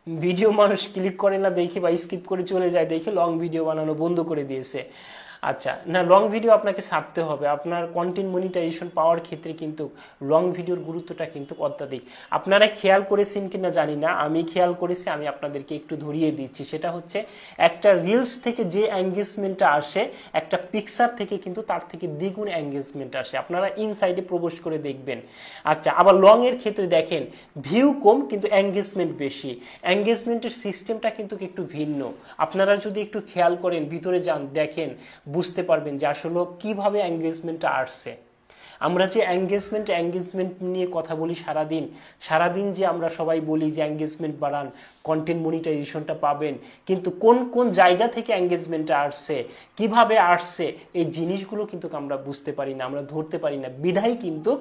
Video মানুষ click করে না দেখি বা স্কিপ করে চলে যায় দেখি লং ভিডিও বানানো বন্ধ করে দিয়েছে। আচ্ছা, না, লং ভিডিও আপনাকে ছাড়তে হবে। আপনার কন্টেন্ট মনিটাইজেশন পাওয়ার ক্ষেত্রে কিন্তু লং ভিডিওর গুরুত্বটা কিন্তু অত্যাধিক। আপনারা খেয়াল করেছেন কিনা জানি না, আমি খেয়াল করেছি, আমি আপনাদেরকে একটু ধরিয়ে দিচ্ছি। সেটা হচ্ছে একটা রিলস থেকে যে এঙ্গেজমেন্টটা আসে, একটা পিকচার থেকে কিন্তু তার থেকে দ্বিগুণ এঙ্গেজমেন্ট আসে। আপনারা ইনসাইডে প্রবেশ করে দেখবেন। আচ্ছা, আবার লং এর ক্ষেত্রে দেখেন ভিউ কম কিন্তু এঙ্গেজমেন্ট বেশি। এঙ্গেজমেন্টের সিস্টেমটা কিন্তু একটু ভিন্ন। আপনারা যদি একটু খেয়াল করেন, ভিতরে যান, দেখেন, বুঝতে পারবেন যে আসলে কিভাবে এঙ্গেজমেন্টটা আসছে। আমরা যে এঙ্গেজমেন্ট নিয়ে কথা বলি সারাদিন যে আমরা সবাই বলি যে এঙ্গেজমেন্ট বাড়ান, কন্টেন্ট মনিটাইজেশনটা পাবেন, কিন্তু কোন কোন জায়গা থেকে এঙ্গেজমেন্টটা আসছে, কিভাবে আসছে, এই জিনিসগুলো কিন্তু আমরা বুঝতে পারি না, আমরা ধরতে পারি না, বিধায় কিন্তু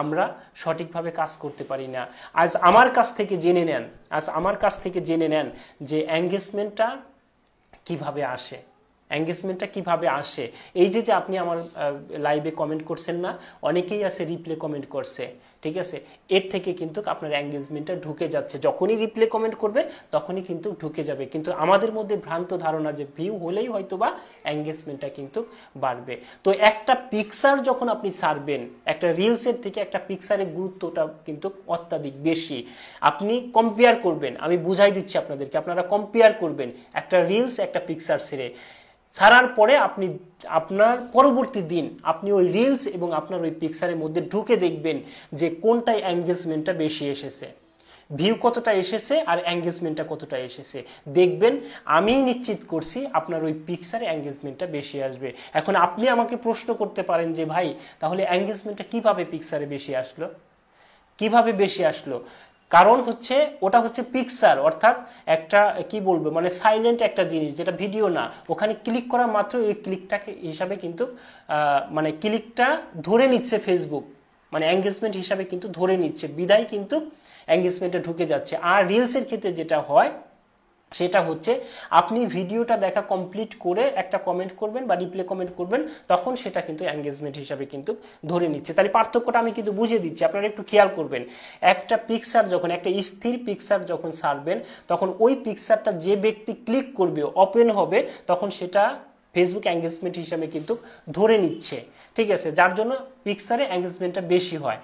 আমরা সঠিকভাবে কাজ করতে পারি না। আজ আমার কাছ থেকে জেনে নেন যে এঙ্গেজমেন্টটা কিভাবে আসে। এই যে আপনি আমার লাইভে কমেন্ট করছেন না, অনেকেই আছে রিপ্লে কমেন্ট করছে, ঠিক আছে, এর থেকে কিন্তু আপনার এঙ্গেজমেন্টটা ঢুকে যাচ্ছে। যখনই রিপ্লে কমেন্ট করবে তখনই কিন্তু ঢুকে যাবে। কিন্তু আমাদের মধ্যে ভ্রান্ত ধারণা যে ভিউ হলেই হয়তো বা এঙ্গেজমেন্টটা কিন্তু বাড়বে। তো একটা পিকচার যখন আপনি ছাড়বেন, একটা রিলসের থেকে একটা পিকচারের গুরুত্বটা কিন্তু অত্যাধিক বেশি। আপনি কম্পেয়ার করবেন, আমি বুঝাই দিচ্ছি আপনাদেরকে, আপনারা কম্পেয়ার করবেন একটা রিলস একটা পিকচার ছাড়ার পরে আপনার পরবর্তী দিন আপনি ওই রিলস এবং আপনার ওই পিকচারের মধ্যে ঢুকে দেখবেন যে কোনটাই এঙ্গেজমেন্টটা বেশি এসেছে, ভিউ কতটা এসেছে আর এঙ্গেজমেন্টটা কতটা এসেছে। দেখবেন, আমি নিশ্চিত করছি আপনার ওই পিকচারে এঙ্গেজমেন্টটা বেশি আসবে। এখন আপনি আমাকে প্রশ্ন করতে পারেন যে ভাই, তাহলে এঙ্গেজমেন্টটা কিভাবে পিকচারে বেশি আসলো? কারণ হচ্ছে ওটা হচ্ছে পিকচার, অর্থাৎ একটা কি বলবো, মানে সাইলেন্ট একটা জিনিস, যেটা ভিডিও না। ওখানে ক্লিক করা মাত্র ওই ক্লিকটাকে হিসাবে কিন্তু মানে ক্লিকটা ধরে নিচ্ছে ফেসবুক, মানে এঙ্গেজমেন্ট হিসাবে কিন্তু ধরে নিচ্ছে, বিদায় কিন্তু এঙ্গেজমেন্টে ঢুকে যাচ্ছে। আর রিলসের ক্ষেত্রে যেটা হয় সেটা হচ্ছে আপনি ভিডিওটা দেখা কমপ্লিট করে একটা কমেন্ট করবেন বা রিপ্লে কমেন্ট করবেন, তখন সেটা কিন্তু এঙ্গেজমেন্ট হিসাবে কিন্তু ধরে নিচ্ছে। তাহলে পার্থক্যটা আমি কিন্তু বুঝিয়ে দিচ্ছি, আপনারা একটু খেয়াল করবেন। একটা স্থির পিকচার যখন ছাড়বেন, তখন ওই পিকচারটা যে ব্যক্তি ক্লিক করবে, ওপেন হবে, তখন সেটা ফেসবুক এঙ্গেজমেন্ট হিসাবে কিন্তু ধরে নিচ্ছে, ঠিক আছে, যার জন্য পিকচারে এঙ্গেজমেন্টটা বেশি হয়।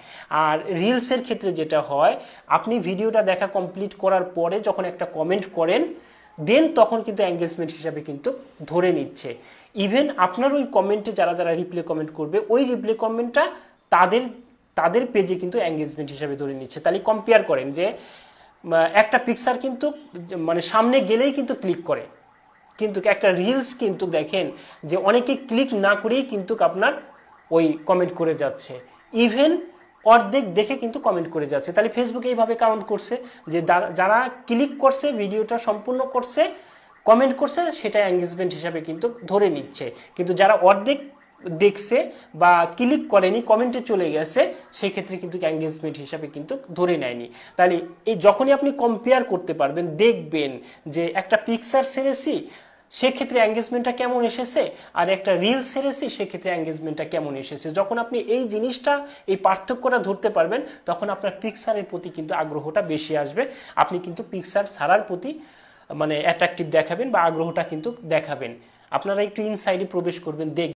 আর রিলসের ক্ষেত্রে যেটা হয়, আপনি ভিডিওটা দেখা কমপ্লিট করার পরে যখন একটা কমেন্ট করেন, দেন তখন কিন্তু এঙ্গেজমেন্ট হিসাবে কিন্তু ধরে নিচ্ছে। ইভেন আপনার ওই কমেন্টে যারা রিপ্লে কমেন্ট করবে, ওই রিপ্লে কমেন্টটা তাদের পেজে কিন্তু এঙ্গেজমেন্ট হিসাবে ধরে নিচ্ছে। তাহলে কম্পেয়ার করেন যে একটা পিকচার কিন্তু মানে সামনে গেলেই কিন্তু ক্লিক করে, কিন্তু একটা রিলস কিন্তু দেখেন যে অনেকে ক্লিক না করেই কিন্তু আপনার ওই কমেন্ট করে যাচ্ছে, ইভেন অর্ধেক দেখে কিন্তু কমেন্ট করে যাচ্ছে। তাহলে ফেসবুক এইভাবে কাউন্ট করছে যে যারা ক্লিক করছে, ভিডিওটা সম্পূর্ণ করছে, কমেন্ট করছে, সেটা এঙ্গেজমেন্ট হিসাবে কিন্তু ধরে নিচ্ছে। কিন্তু যারা অর্ধেক দেখছে বা ক্লিক করেনি, কমেন্টে চলে গেছে, সেই ক্ষেত্রে কিন্তু এঙ্গেজমেন্ট হিসাবে কিন্তু ধরে নেয়নি। তাহলে এই যখনই আপনি কম্পেয়ার করতে পারবেন, দেখবেন যে একটা পিকচার ছেড়েছি সেক্ষেত্রে এঙ্গেজমেন্টটা কেমন এসেছে, আর একটা রিল ছেড়েছি সেক্ষেত্রে এঙ্গেজমেন্টটা কেমন এসেছে। যখন আপনি এই জিনিসটা, এই পার্থক্যটা ধরতে পারবেন, তখন আপনার পিকচারের প্রতি কিন্তু আগ্রহটা বেশি আসবে। আপনি কিন্তু পিকচার ছাড়ার প্রতি মানে অ্যাট্রাকটিভ দেখাবেন বা আগ্রহটা কিন্তু দেখাবেন। আপনারা একটু ইনসাইডে প্রবেশ করবেন, দেখবেন।